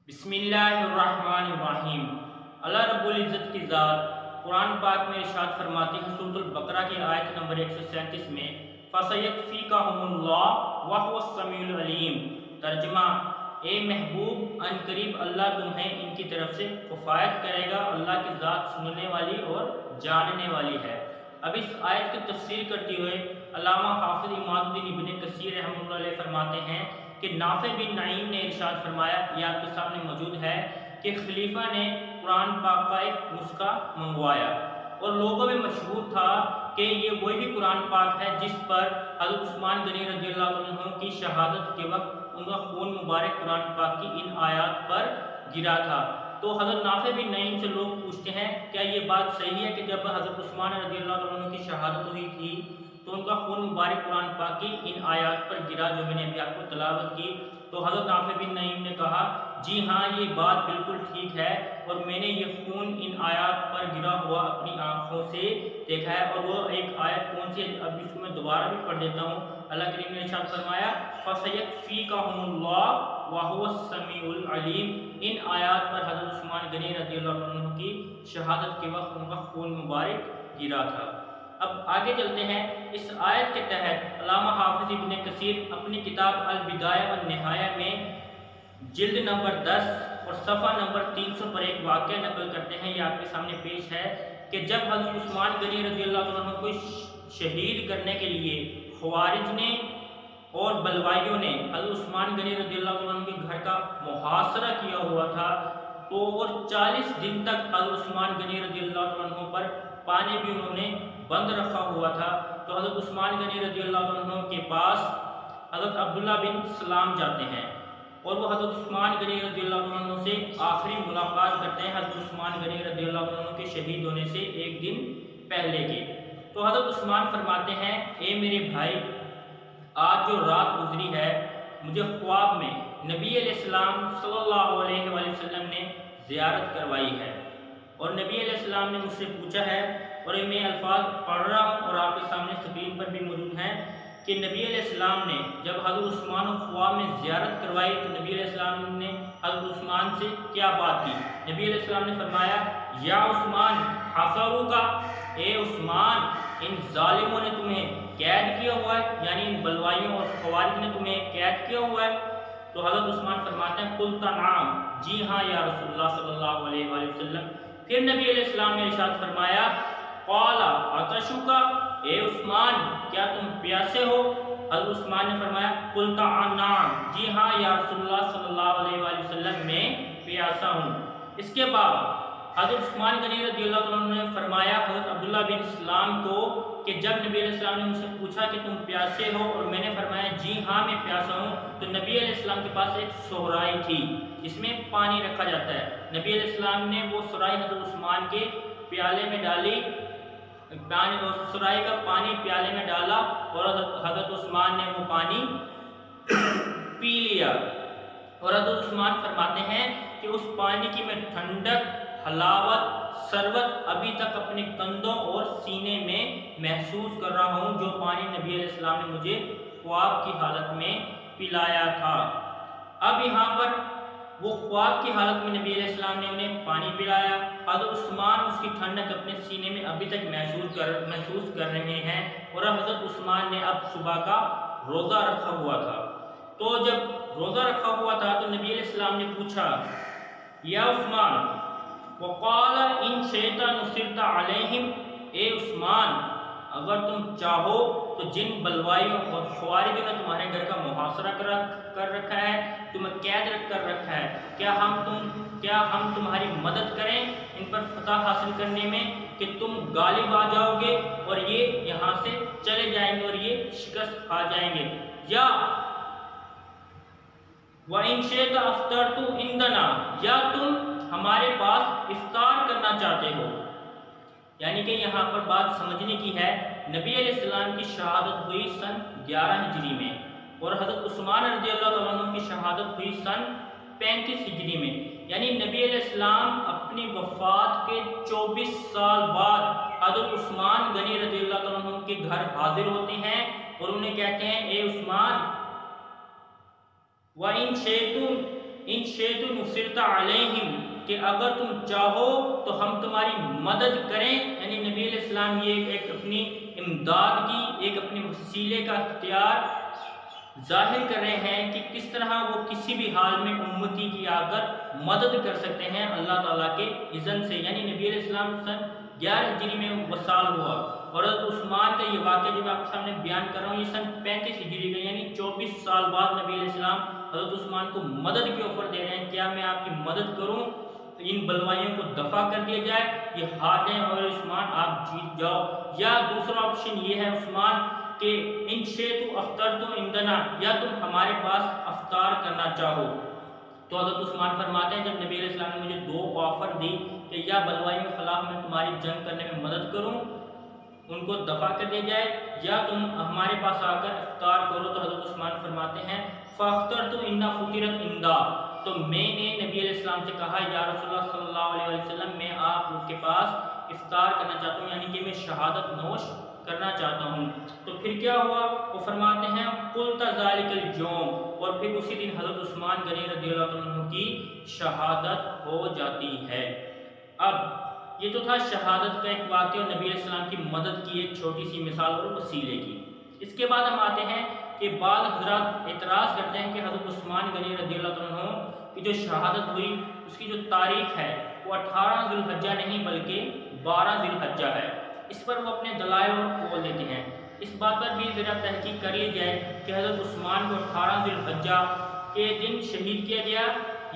بسم اللہ الرحمن الرحیم۔ اللہ رب العزت کی ذات قرآن پاک میں ارشاد فرماتی ہے سورۃ البقرہ کی آیت نمبر 137 میں فَسَيَكْفِيكَهُمُ اللَّهُ وَهُوَ السَّمِيعُ الْعَلِيمُ۔ ترجمہ: اے محبوب، ان قریب اللہ تمہیں ان کی طرف سے کفایت کرے گا، اللہ کی ذات سننے والی اور جاننے والی ہے۔ اب اس آیت کی تفسیر کرتے ہوئے علامہ حافظ اماد الدین ابن کثیر رحمۃ اللہ علیہ فرماتے ہیں کہ نافع بن نعیم نے ارشاد فرمایا، یہ آپ کے سامنے موجود ہے، کہ خلیفہ نے قرآن پاک کا ایک نسخہ منگوایا اور لوگوں میں مشہور تھا کہ یہ وہی قرآن پاک ہے جس پر حضرت عثمان غنی رضی اللہ عنہ کی شہادت کے وقت ان کا خون مبارک قرآن پاک کی ان آیات پر گرا تھا۔ تو حضرت نافع بن نعیم سے لوگ پوچھتے ہیں کیا یہ بات صحیح ہے کہ جب حضرت عثمان رضی اللہ عنہ کی شہادت ہوئی تھی تو ان کا خون مبارک قرآن پاک کی ان آیات پر گرا جو میں نے ابھی آپ کو تلاوت کی؟ تو حضرت نافع بن نعیم نے کہا جی ہاں، یہ بات بالکل ٹھیک ہے اور میں نے یہ خون ان آیات پر گرا ہوا اپنی آنکھوں سے دیکھا ہے۔ اور وہ ایک آیت کون سی ہے؟ اب اس کو میں دوبارہ بھی پڑھ دیتا ہوں۔ اللہ کریم نے ارشاد فرمایا فَسَيَكْفِيكَهُمُ اللَّهُ وَهُوَ السَّمِيعُ الْعَلِيمُ۔ ان آیات پر حضرت عثمان غنی رضی اللہ عنہ کی شہادت کے وقت ان کا خون مبارک گرا تھا۔ اب آگے چلتے ہیں۔ اس آیت کے تحت علامہ حافظ ابن کثیر اپنی کتاب البدایہ والنہایہ میں جلد نمبر 10 اور صفحہ نمبر 300 پر ایک واقعہ نقل کرتے ہیں، یہ آپ کے سامنے پیش ہے کہ جب حضرت عثمان غنی رضی اللہ عنہ کو شہید کرنے کے لیے خوارج نے اور بلوائیوں نے حضرت عثمان غنی رضی اللہ عنہ کے گھر کا محاصرہ کیا ہوا تھا، تو اور 40 دن تک حضرت عثمان غنی رضی اللہ عنہ پر پانی بھی انہوں نے بند رکھا ہوا تھا۔ تو حضرت عثمان غنی رضی اللہ عنہ کے پاس حضرت عبداللہ بن سلام جاتے ہیں اور وہ حضرت عثمان غنی رضی اللہ عنہ سے آخری ملاقات کرتے ہیں حضرت عثمان غنی رضی اللہ عنہ کے شہید ہونے سے ایک دن پہلے کے۔ تو حضرت عثمان فرماتے ہیں اے میرے بھائی، آج جو رات گزری ہے مجھے خواب میں نبی علیہ السلام صلی اللہ علیہ وآلہ وسلم نے زیارت کروائی ہے اور نبی علیہ السلام نے مجھ سے پوچھا ہے، اور میں الفاظ پڑھ رہا ہوں اور آپ کے سامنے اسکرین پر بھی موجود ہیں، کہ نبی علیہ السلام نے جب حضرت عثمان و خواب میں زیارت کروائی تو نبی علیہ السلام نے حضرت عثمان سے کیا بات کی؟ نبی علیہ السلام نے فرمایا یا عثمان حصروکا، اے عثمان ان ظالموں نے تمہیں قید کیا ہوا ہے، یعنی ان بلوائیوں اور خوارج نے تمہیں قید کیا ہوا ہے؟ تو حضرت عثمان فرماتے ہیں قلت نعم، جی ہاں یا رسول اللہ صلی اللہ علیہ وآلہ وسلم۔ پھر نبی علیہ السلام نے ارشاد فرمایا قال عطشک، اے عثمان کیا تم پیاسے ہو؟ حضرت عثمان نے فرمایا قلت نعم، جی ہاں یا رسول اللہ صلی اللہ علیہ وآلہ وسلم میں پیاسا ہوں۔ اس کے بعد حضرت عثمان غنی رضی اللہ عنہ نے فرمایا حضرت عبداللہ بن سلام کو کہ جب نبی علیہ السلام نے مجھ سے پوچھا کہ تم پیاسے ہو اور میں نے فرمایا جی ہاں میں پیاسا ہوں، تو نبی علیہ السلام کے پاس ایک سورائی تھی جس میں پانی رکھا جاتا ہے۔ نبی علیہ السلام نے وہ سورائی حضرت عثمان کے پیالے میں ڈالی، سورائی کا پانی پیالے میں ڈالا اور حضرت عثمان نے وہ پانی پی لیا۔ اور حضرت عثمان فرماتے ہیں کہ اس پانی کی میں ٹھنڈک، حلاوت، سربت ابھی تک اپنے کندھوں اور سینے میں محسوس کر رہا ہوں، جو پانی نبی علیہ السلام نے مجھے خواب کی حالت میں پلایا تھا۔ اب یہاں پر وہ خواب کی حالت میں نبی علیہ السلام نے انہیں پانی پلایا، حضرت عثمان اس کی ٹھنڈک اپنے سینے میں ابھی تک محسوس کر رہے ہیں، اور حضرت عثمان نے اب صبح کا روزہ رکھا ہوا تھا۔ تو جب روزہ رکھا ہوا تھا تو نبی علیہ السلام نے پوچھا یا عثمان وقال ان شئت نصرت علیہم، اے عثمان اگر تم چاہو تو جن بلوائیوں اور خوارجوں نے تمہارے گھر کا محاصرہ کر رکھا ہے، تمہیں قید کر رکھا ہے، کیا ہم تمہاری مدد کریں ان پر فتح حاصل کرنے میں کہ تم غالب آ جاؤ گے اور یہ یہاں سے چلے جائیں گے اور یہ شکست کھا جائیں گے؟ یا وَإِن شِئْتَ أَفْطَرْتُ عِندَنَا، یا تم ہمارے پاس افطار کرنا چاہتے ہو؟ یعنی کہ یہاں پر بات سمجھنے کی ہے، نبی علیہ السلام کی شہادت ہوئی سن 11 ہجری میں اور حضرت عثمان رضی اللہ عنہ کی شہادت ہوئی سن 35 ہجری میں، یعنی نبی علیہ السلام اپنی وفات کے 24 سال بعد حضرت عثمان غنی رضی اللہ عنہ کے گھر حاضر ہوتے ہیں اور انہیں کہتے ہیں اے عثمان وَإِن شِئْتُمْ ان شئت نصرت علیہم کہ اگر تم چاہو تو ہم تمہاری مدد کریں، یعنی نبی علیہ السلام یہ ایک اپنی امداد کی، ایک اپنے وسیلے کا اختیار ظاہر کر رہے ہیں کہ کس طرح وہ کسی بھی حال میں امتی کی آ کر مدد کر سکتے ہیں اللہ تعالیٰ کے اذن سے۔ یعنی نبی علیہ السلام سن 11 ہجری میں وصال ہوا، اور حضرت عثمان کا یہ واقعہ جو میں آپ کے سامنے بیان کر رہا ہوں یہ سن 35 ہجری کا، یعنی 24 سال بعد نبی علیہ السلام حضرت عثمان کو مدد کے آفر دے رہے ہیں، کیا میں آپ کی مدد کروں، ان بلوائیوں کو دفع کر دیا جائے، یہ ہار جائیں اور عثمان آپ جیت جاؤ۔ یا دوسرا آپشن یہ ہے عثمان کہ ان شئت افطرتم عندنا، یا تم ہمارے پاس افطار کرنا چاہو۔ تو حضرت عثمان فرماتے ہیں جب نبی علیہ السلام نے مجھے 2 آفر دی کہ یا بلوائیوں کے خلاف میں تمہاری جنگ کرنے میں مدد کروں، ان کو دفع کر دیا جائے، یا تم ہمارے پاس آ کر افطار کرو، تو حضرت عثمان فرماتے ہیں فاخترت ان فطرت عندا، تو میں نے نبی علیہ السلام سے کہا یا رسول اللہ صلی اللہ علیہ وسلم میں آپ کے پاس افطار کرنا چاہتا ہوں، یعنی کہ میں شہادت نوش کرنا چاہتا ہوں۔ تو پھر کیا ہوا، وہ فرماتے ہیں قلت ذلک اليوم، اور پھر اسی دن حضرت عثمان غنی رضی اللہ عنہ کی شہادت ہو جاتی ہے۔ اب یہ تو تھا شہادت کا ایک واقعہ اور نبی علیہ السلام کی مدد کی ایک چھوٹی سی مثال اور وسیلے کی۔ اس کے بعد ہم آتے ہیں کہ بعض حضرات اعتراض کرتے ہیں کہ حضرت عثمان غنی رضی اللہ عنہ کی جو شہادت ہوئی اس کی جو تاریخ ہے وہ 18 ذی الحجہ نہیں بلکہ 12 ذی الحجہ ہے۔ اس پر وہ اپنے دلائل اور قول دیتے ہیں۔ اس بات پر بھی ذرا تحقیق کر لی جائے کہ حضرت عثمان کو 18 ذی الحجہ کے دن شہید کیا گیا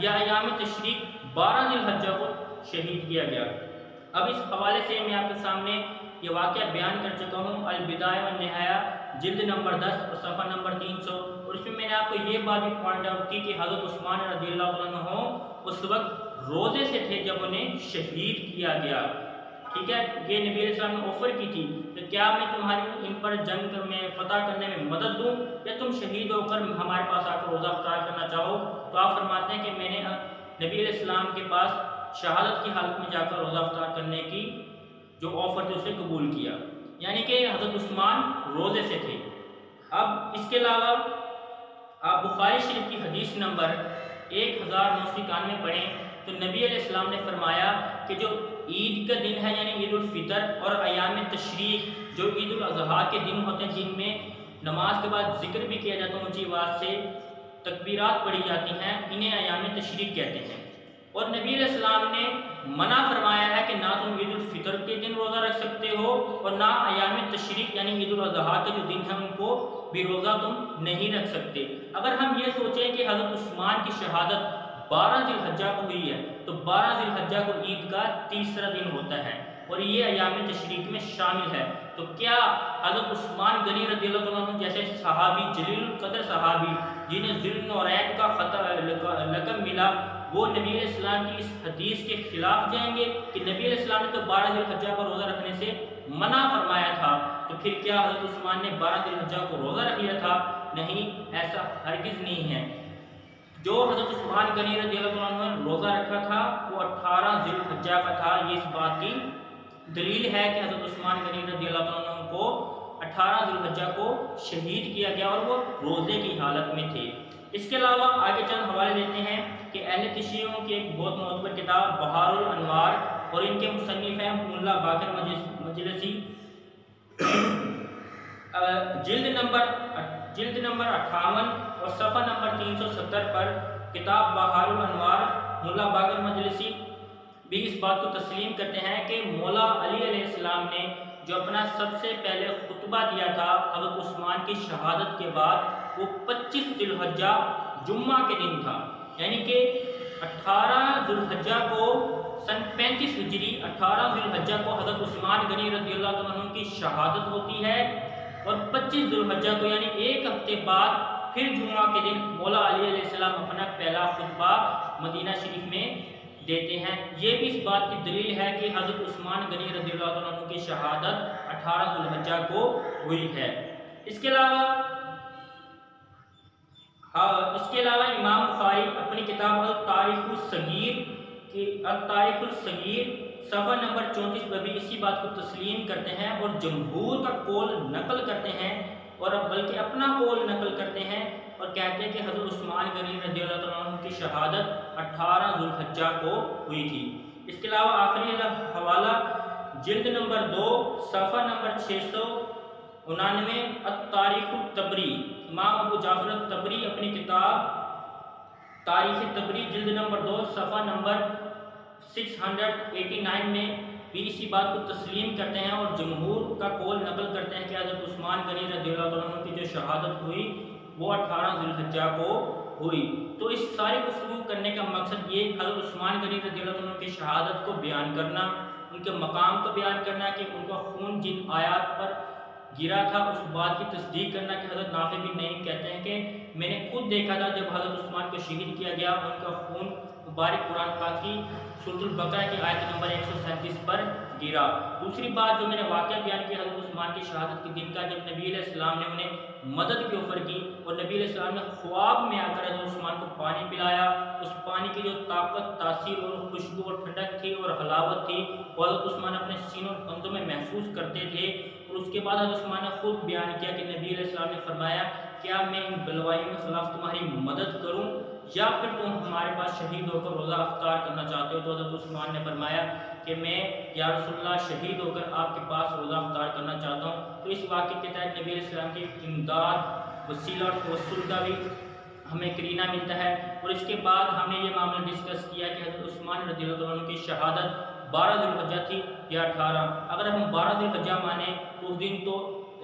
یا ایام تشریق 12 ذی الحجہ کو شہید کیا گیا۔ اب اس حوالے سے میں آپ کے سامنے یہ واقعہ بیان کر چکا ہوں، البدایہ والنہایہ جلد نمبر 10 اور صفحہ نمبر 300، اور اس میں نے آپ کو یہ بات بھی پوائنٹ آؤٹ کی کہ حضرت عثمان رضی اللہ عنہ اس وقت روزے سے تھے جب انہیں شہید کیا گیا۔ ٹھیک ہے، یہ نبی علیہ السلام نے آفر کی تھی کہ کیا میں تمہاری ان پر جنگ میں فتح کرنے میں مدد دوں یا تم شہید ہو کر ہمارے پاس آ کر روزہ افطار کرنا چاہو؟ تو آپ فرماتے ہیں کہ میں نے نبی علیہ السلام کے پاس شہادت کی حالت میں جا کر روزہ افطار کرنے کی جو آفر تھی اسے قبول کیا، یعنی کہ حضرت عثمان روزے سے تھے۔ اب اس کے علاوہ آپ بخاری شریف کی حدیث نمبر 1991 پڑھیں تو نبی علیہ السلام نے فرمایا کہ جو عید کا دن ہے یعنی عید الفطر اور ایام تشریق جو عید الاضحیٰ کے دن ہوتے ہیں جن میں نماز کے بعد ذکر بھی کیا جاتا ہے، اونچی آواز سے تکبیرات پڑھی جاتی ہیں، انہیں ایام تشریق کہتے ہیں۔ اور نبی علیہ السلام نے منع فرمایا ہے کہ نہ تم عید الفطر کے دن روزہ رکھ سکتے ہو اور نہ ایام تشریق یعنی عید الاضحیٰ کے جو دن ہیں ان کو بھی روزہ تم نہیں رکھ سکتے۔ اگر ہم یہ سوچیں کہ حضرت عثمان کی شہادت 12 ذی الحجہ کو ہوئی ہے تو 12 ذی الحجہ کو عید کا تیسرا دن ہوتا ہے اور یہ ایام تشریق میں شامل ہے، تو کیا حضرت عثمان غنی رضی اللہ عنہ جیسے صحابی جلیل القدر صحابی جنہیں ذی النورین کا لقب ملا وہ نبی علیہ السلام کی اس حدیث کے خلاف جائیں گے کہ نبی علیہ السلام نے تو 12 ذی الحجہ کو روزہ رکھنے سے منع فرمایا تھا، تو پھر کیا حضرت عثمان نے 12 ذی الحجہ کو روزہ رکھ لیا تھا؟ نہیں، ایسا ہرگز نہیں ہے۔ جو حضرت عثمان غنی رضی اللہ عنہ نے روزہ رکھا تھا وہ 18 ذی الحجہ کا تھا۔ یہ اس بات کی دلیل ہے کہ حضرت عثمان غنی رضی اللہ عنہ کو 18 ذی الحجہ کو شہید کیا گیا اور وہ روزے کی حالت میں تھے۔ اس کے علاوہ آگے چند حوالے دیتے ہیں کہ اہل تشیعوں کی ایک بہت معتبر کتاب بہار الانوار اور ان کے مصنف ہیں ملا باقر مجلسی، جلد نمبر 58 اور صفحہ نمبر 370 پر کتاب بہار الانوار ملا باقر مجلسی بھی اس بات کو تسلیم کرتے ہیں کہ مولا علی علیہ السلام نے جو اپنا سب سے پہلے خطبہ دیا تھا حضرت عثمان کی شہادت کے بعد وہ 25 ذی الحجہ جمعہ کے دن تھا، یعنی کہ 18 ذی الحجہ کو سن 35 ہجری 18 ذی الحجہ کو حضرت عثمان غنی رضی اللہ عنہ کی شہادت ہوتی ہے اور 25 ذی الحجہ کو یعنی ایک ہفتے بعد پھر جمعہ کے دن مولا علی علیہ السلام اپنا پہلا خطبہ مدینہ شریف میں دیتے ہیں۔ یہ بھی اس بات کی دلیل ہے کہ حضرت عثمان غنی رضی اللہ عنہ کی شہادت 18 ذی الحجہ کو ہوئی ہے۔ اس کے علاوہ امام بخاری اپنی کتاب التاریخ الصغیر صفحہ نمبر 34 پر بھی اسی بات کو تسلیم کرتے ہیں اور جمہور کا قول نقل کرتے ہیں اور بلکہ اپنا قول نقل کرتے ہیں اور کہتے ہیں کہ حضرت عثمان غنی رضی اللہ تعالیٰ عنہ کی شہادت 18 ذوالحجہ کو ہوئی تھی۔ اس کے علاوہ آخری حوالہ جلد نمبر 2 صفحہ نمبر 699 التاریخ الطبری، امام ابو جعفر الطبری اپنی کتاب تاریخ طبری جلد نمبر 2 صفحہ نمبر 689 میں بھی اسی بات کو تسلیم کرتے ہیں اور جمہور کا قول نقل کرتے ہیں کہ حضرت عثمان غنی رضی اللہ تعالیٰ عنہ کی جو شہادت ہوئی وہ 18 ذوالحجہ کو ہوئی۔ تو اس ساری گفتگو کرنے کا مقصد یہ حضرت عثمان غنی رضی اللہ تعالیٰ عنہ کی شہادت کو بیان کرنا، ان کے مقام کو بیان کرنا کہ ان کا خون جن آیات پر گرا تھا اس بات کی تصدیق کرنا کہ حضرت نافع بن نعیم کہتے ہیں کہ میں نے خود دیکھا تھا جب حضرت عثمان کو شہید کیا گیا، ان کا خون مبارک قرآن پاک کی سورۃ البقرہ کی آیت نمبر 137 پر گرا۔ دوسری بات جو میں نے واقعہ بیان کیا حضرت عثمان کی شہادت کے دن کا، جب نبی علیہ السلام نے انہیں مدد کی آفر کی اور نبی علیہ السلام نے خواب میں آ کر حضرت عثمان کو پانی پلایا، اس پانی کی جو طاقت، تاثیر اور خوشبو اور ٹھنڈک تھی اور حلاوت تھی وہ حضرت عثمان اپنے سینوں اور کندھوں میں محسوس کرتے تھے۔ اور اس کے بعد حضرت عثمان نے خود بیان کیا کہ نبی علیہ السلام نے فرمایا کیا میں ان بلوائیوں کے خلاف تمہاری مدد کروں یا پھر تم ہمارے پاس شہید ہو کر روزہ افطار کرنا چاہتے ہو؟ تو حضرت عثمان نے فرمایا کہ میں یا رسول اللہ شہید ہو کر آپ کے پاس روزہ افطار کرنا چاہتا ہوں۔ تو اس واقعے کے تحت نبی علیہ السلام کی امداد، وسیلہ اور توسل کا بھی ہمیں قرینہ ملتا ہے۔ اور اس کے بعد ہم نے یہ معاملہ ڈسکس کیا کہ حضرت عثمان رضی اللہ عنہ کی شہادت 12 ذوالحجہ تھی یا 18۔ اگر ہم 12 ذوالحجہ مانیں تو اس دن تو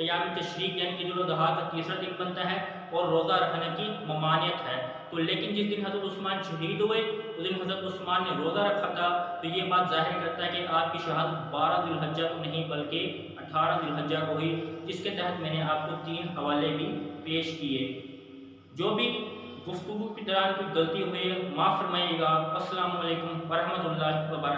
ایام تشریق یعنی عید الاضحیٰ کا تیسرا دن بنتا ہے اور روزہ رکھنے کی ممانعت ہے۔ تو لیکن جس دن حضرت عثمان شہید ہوئے اس دن حضرت عثمان نے روزہ رکھا تھا، تو یہ بات ظاہر کرتا ہے کہ آپ کی شہادت 12 ذوالحجہ کو نہیں بلکہ 18 ذوالحجہ کو ہوئی، جس کے تحت میں نے آپ کو 3 حوالے بھی پیش کیے۔ جو بھی گفتگو کے دوران کوئی غلطی ہوئی معاف فرمائیے گا۔ السلام علیکم ورحمۃ اللہ وبرکاتہ۔